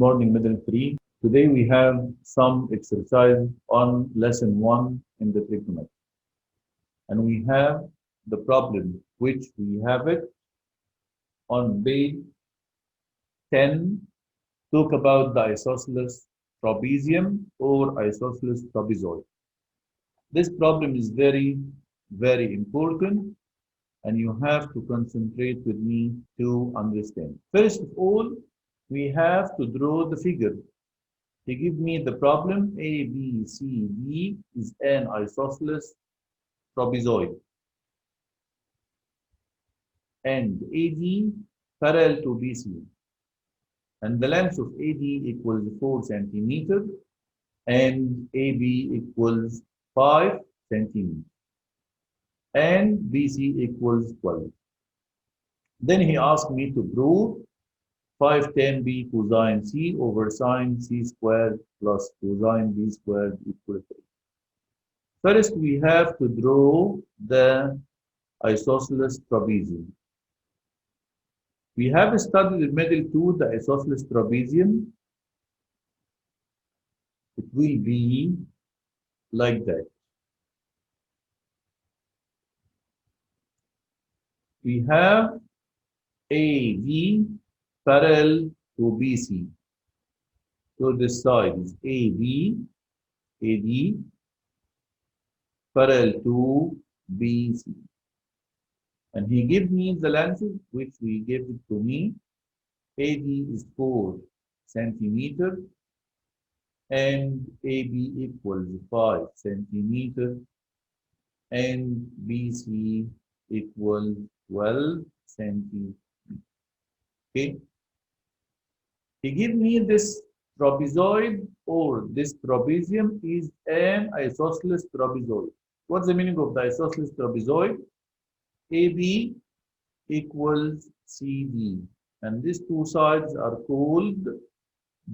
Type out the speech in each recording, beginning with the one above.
morning, middle three. Today we have some exercise on lesson one in the trigonometry. And we have the problem which we have it on page 10. Talk about the isosceles trapezium or isosceles trapezoid. This problem is very, very important and you have to concentrate with me to understand. First of all, we have to draw the figure. He give me the problem A, B, C, D is an isosceles trapezoid and AD parallel to BC. And the length of AD equals 4 centimeters and AB equals 5 centimeters and BC equals 12. Then he asked me to prove 5 tan B cosine C over sine C squared plus cosine B squared equals 3. First, we have to draw the isosceles trapezium. We have studied in middle 2 the isosceles trapezium. It will be like that. We have AD parallel to BC. So this side is AD parallel to BC. And he gave me the lenses which we gave it to me. AD is 4 centimeters and AB equals 5 centimeters and BC equals 12 centimeters. Okay. He gave me this trapezoid or this trapezium is an isosceles trapezoid. What's the meaning of the isosceles trapezoid? AB equals CD. And these two sides are called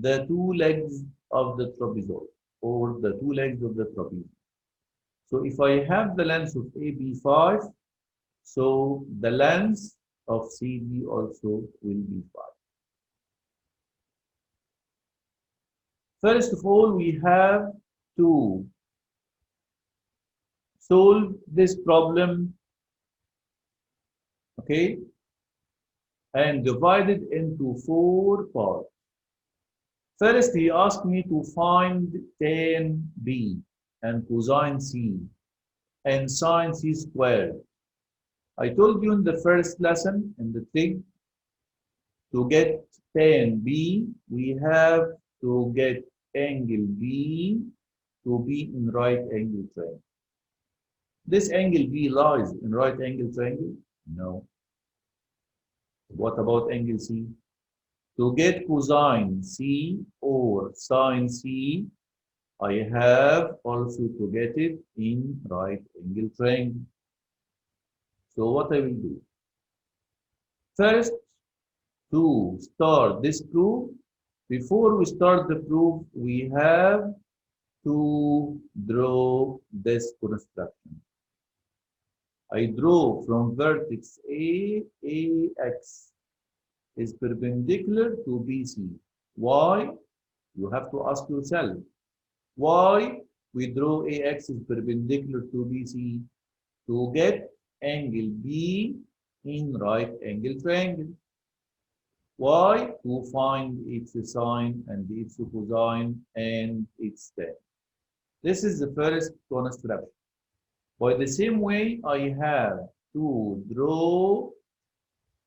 the two legs of the trapezoid or the two legs of the trapezium. So if I have the length of AB 5, so the length of CD also will be 5. First of all, we have to solve this problem, okay, and divide it into 4 parts. First, he asked me to find tan B and cosine C and sine C squared. I told you in the first lesson in the trig, to get tan B, we have to get angle B to be in right angle triangle. This angle B lies in right angle triangle? No. What about angle C? To get cosine C or sine C, I have also to get it in right angle triangle. So what I will do? First, to start this proof, before we start the proof, we have to draw this construction. I draw from vertex A, AX is perpendicular to BC. Why? You have to ask yourself. Why we draw AX is perpendicular to BC? To get angle B in right angle triangle. Why? To find its sine and its cosine and its tan. This is the first construction. By the same way, I have to draw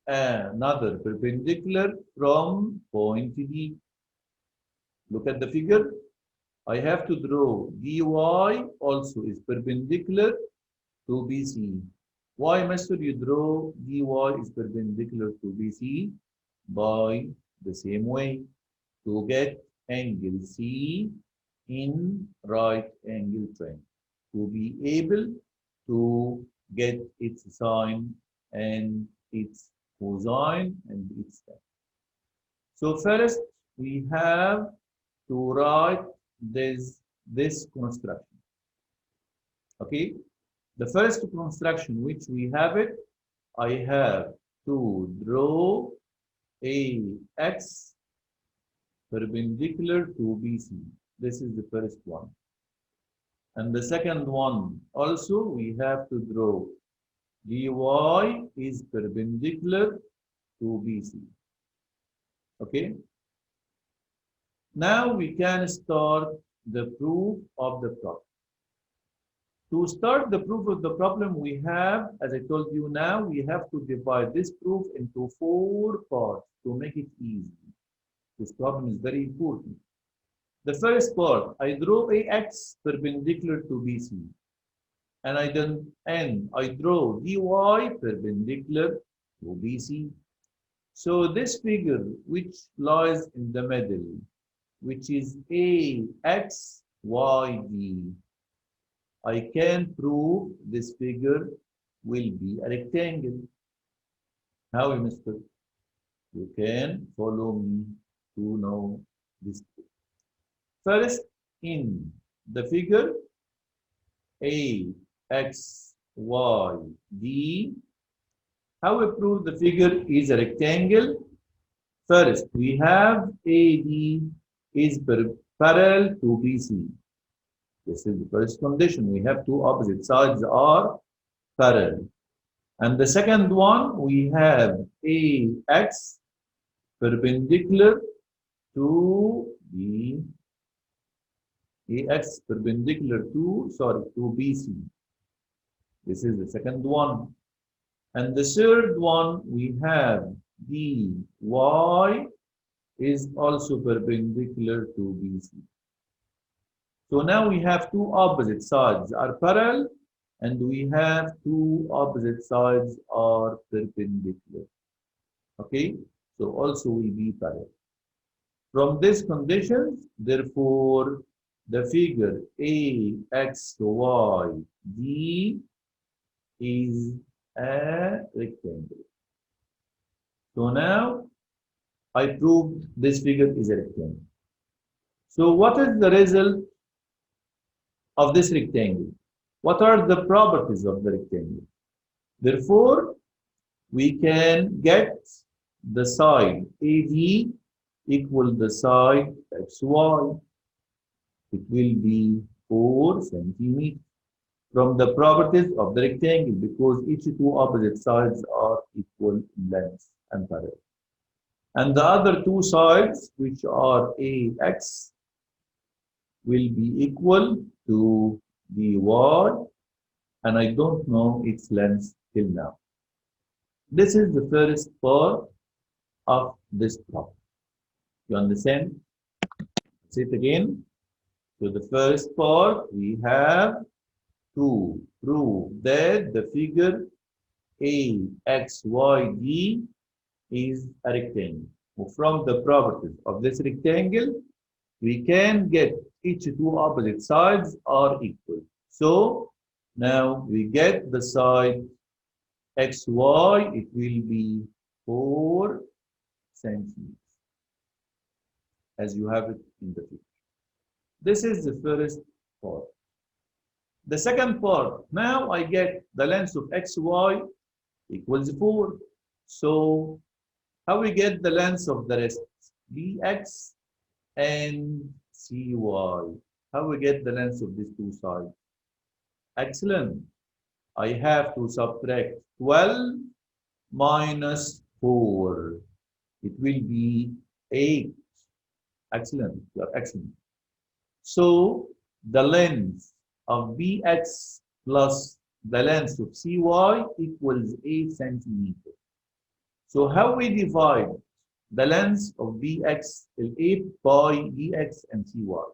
another perpendicular from point D. Look at the figure. I have to draw dy also is perpendicular to BC. Why must you draw dy is perpendicular to BC? By the same way, to get angle C in right angle triangle, to be able to get its sine and its cosine and its tan. So first we have to write this construction. Okay, the first construction which we have it, I have to draw AX perpendicular to BC. This is the first one. And the second one, also we have to draw dy is perpendicular to BC. Okay? Now we can start the proof of the problem. To start the proof of the problem, we have, as I told you now, we have to divide this proof into 4 parts to make it easy. This problem is very important. The first part, I draw AX perpendicular to BC. And I draw dy perpendicular to BC. So this figure, which lies in the middle, which is AXYD, I can prove this figure will be a rectangle. How, mister? You can follow me to know this. First, in the figure AXYD, how we prove the figure is a rectangle? First, we have AD is parallel to BC. This is the first condition. We have two opposite sides are parallel. And the second one, we have AX perpendicular to the AX perpendicular to BC. This is the second one. And the third one, we have dy is also perpendicular to BC. So now we have two opposite sides are parallel, and we have two opposite sides are perpendicular. Okay, so also will be parallel. From these conditions, therefore, the figure AXYD is a rectangle. So now I proved this figure is a rectangle. So what is the result of this rectangle? What are the properties of the rectangle? Therefore, we can get the side AD equal the side XY. It will be 4 centimeters from the properties of the rectangle, because each two opposite sides are equal in length and parallel. And the other two sides, which are AX, will be equal to dy, and I don't know its length till now. This is the first part of this problem. You understand? Say it again. So the first part, we have to prove that the figure AXYD is a rectangle. From the properties of this rectangle, we can get each two opposite sides are equal. So now we get the side XY, it will be 4 centimeters, as you have it in the picture. This is the first part. The second part, now I get the length of XY equals 4. So how we get the length of the rest? BX and CY. How we get the length of these two sides? Excellent. I have to subtract 12 minus 4. It will be 8. Excellent. You are excellent. So the length of BX plus the length of CY equals 8 centimeters. So how we divide the length of BX is 8 by BX and CY.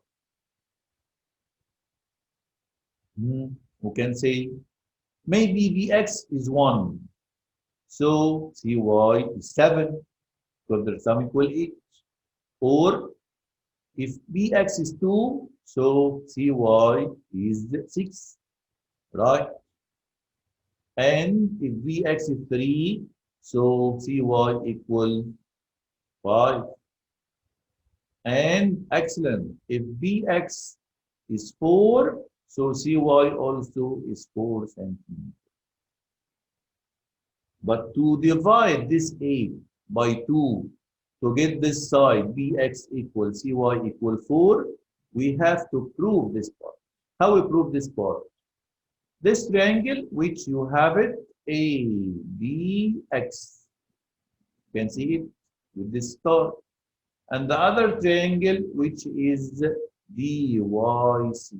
We can say maybe BX is 1. So CY is 7, because their sum equal 8. Or if BX is 2, so CY is 6, right? And if BX is 3, so CY equal 5. And excellent, if BX is 4, so CY also is 4 centimeters. But to divide this 8 by 2 To get this side, bx equals cy equal 4, we have to prove this part. How we prove this part? This triangle, which you have it, ABX. You can see it with this star. And the other triangle, which is DYC.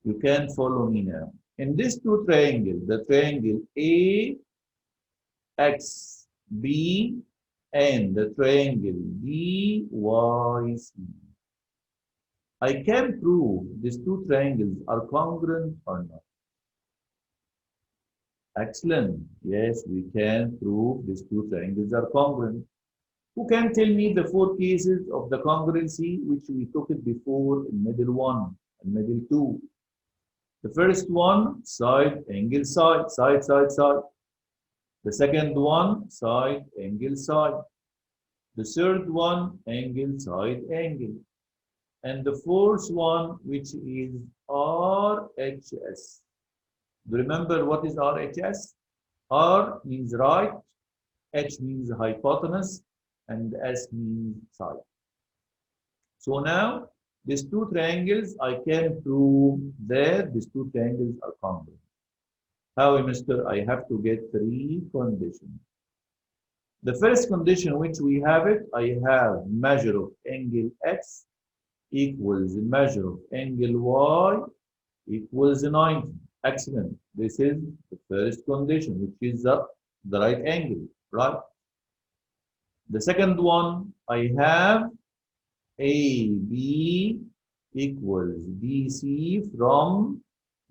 You can follow me now. In these two triangles, the triangle AXB and the triangle DYC. I can prove these two triangles are congruent or not. Excellent. Yes, we can prove these two triangles are congruent. Who can tell me the four cases of the congruency which we took it before in middle 1 and middle 2? The first one, side, angle, side, side, side, side. The second one, side, angle, side. The third one, angle, side, angle. And the fourth one, which is RHS. Do you remember what is RHS? R means right, H means hypotenuse, and S means side. So now, these two triangles, I can prove that these two triangles are congruent. How, Mister? I have to get three conditions. The first condition which we have it, I have measure of angle X equals measure of angle Y equals 90. Excellent. This is the first condition, which is the right angle, right? The second one, I have AB equals BC from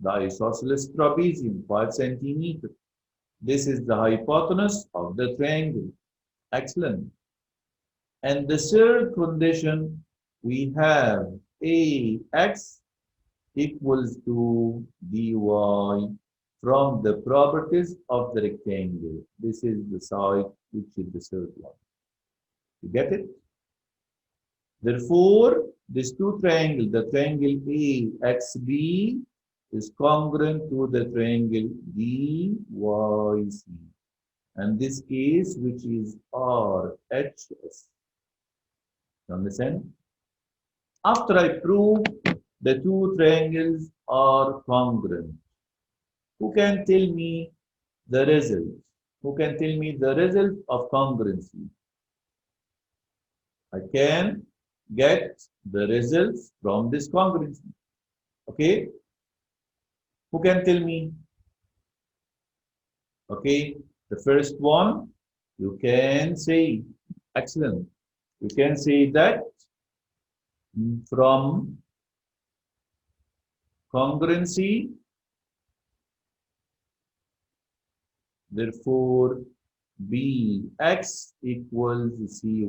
the isosceles trapezium, 5 centimeters. This is the hypotenuse of the triangle. Excellent. And the third condition, we have AX equals to dy from the properties of the rectangle. This is the side, which is the third one. You get it? Therefore, this two triangle, the triangle AXB is congruent to the triangle DYC. And this case, which is RHS. You understand? After I prove the two triangles are congruent, who can tell me the result? Who can tell me the result of congruency? I can get the results from this congruency. Okay? Who can tell me? Okay, the first one, you can say, excellent. You can say that from congruency, therefore, Bx equals Cy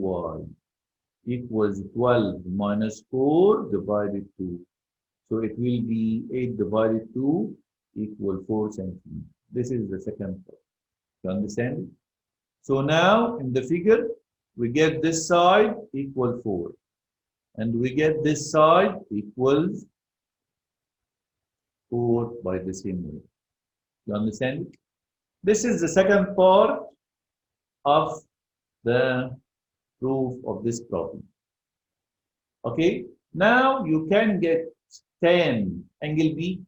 equals 12 minus 4 divided 2. So it will be 8 divided 2 equal 4 centimeters. This is the second part. You understand it? So now in the figure, we get this side equal 4. And we get this side equals 4 by the same way. You understand it? This is the second part of the proof of this problem. Okay? Now you can get tan angle B.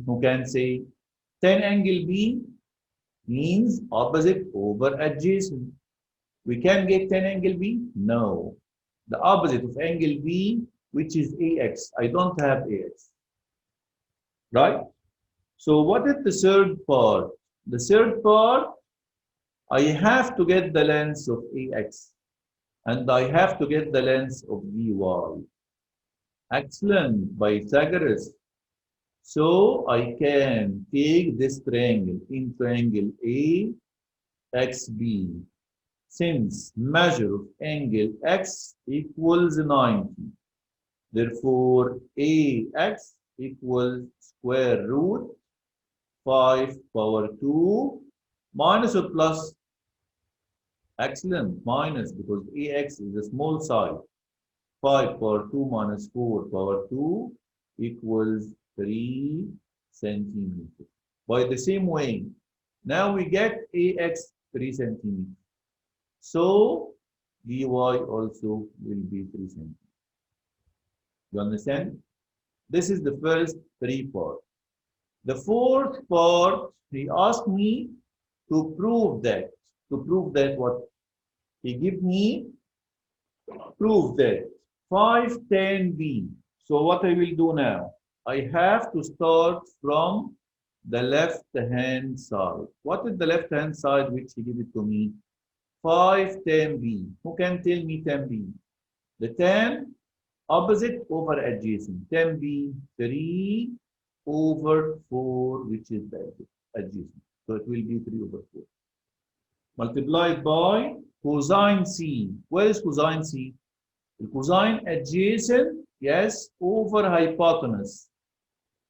Who can say tan angle B means opposite over adjacent. We can get tan angle B? No. The opposite of angle B, which is AX. I don't have AX. Right? So what is the third part? The third part, I have to get the length of AX. And I have to get the length of DY. Excellent, Pythagoras. So I can take this triangle in triangle AXB. Since measure of angle X equals 90. Therefore, AX equals square root 5 power 2 minus or plus. Excellent, minus, because AX is a small side. 5 power 2 minus 4 power 2 equals 3 centimeters. By the same way, now we get AX 3 centimeters. So dy also will be 3 centimeters. You understand? This is the first three parts. The fourth part, he asked me to prove that. To prove that what? He give me prove that 510b. So what I will do now? I have to start from the left hand side. What is the left hand side which he give it to me? 510b. Who can tell me 10b? The 10 opposite over adjacent. 10b 3 over 4, which is the adjacent. So it will be 3 over 4. Multiplied by cosine C. Where is cosine C? The cosine adjacent, yes, over hypotenuse.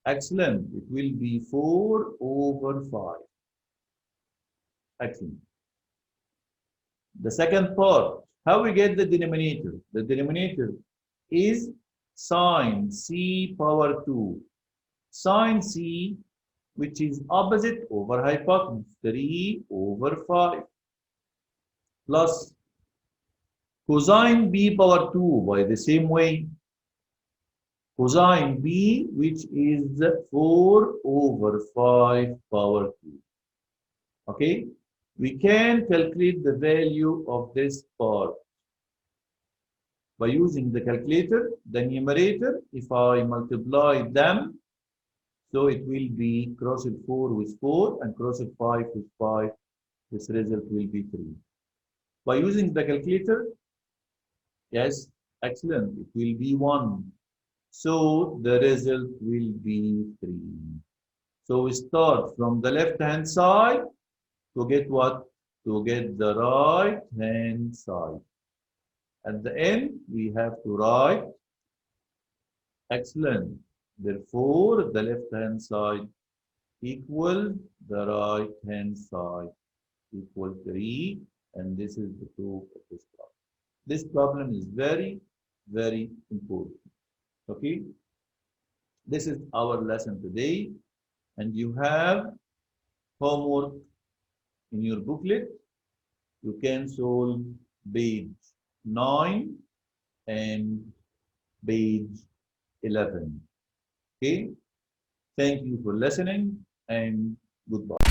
Excellent. It will be 4 over 5. Excellent. The second part, how we get the denominator? The denominator is sine C power 2. Sine C, which is opposite over hypotenuse, 3 over 5. Plus cosine B power 2 by the same way. Cosine B, which is 4 over 5 power 2. Okay? We can calculate the value of this part by using the calculator, the numerator. If I multiply them, so it will be cross 4 with 4 and cross 5 with 5. This result will be 3. By using the calculator, yes, excellent. It will be 1. So the result will be 3. So we start from the left hand side to get what? To get the right hand side. At the end, we have to write, excellent. Therefore, the left hand side equal the right hand side equal 3. And this is the proof of this problem. This problem is very, very important. Okay? This is our lesson today. And you have homework in your booklet. You can solve page 9 and page 11. Okay? Thank you for listening and goodbye.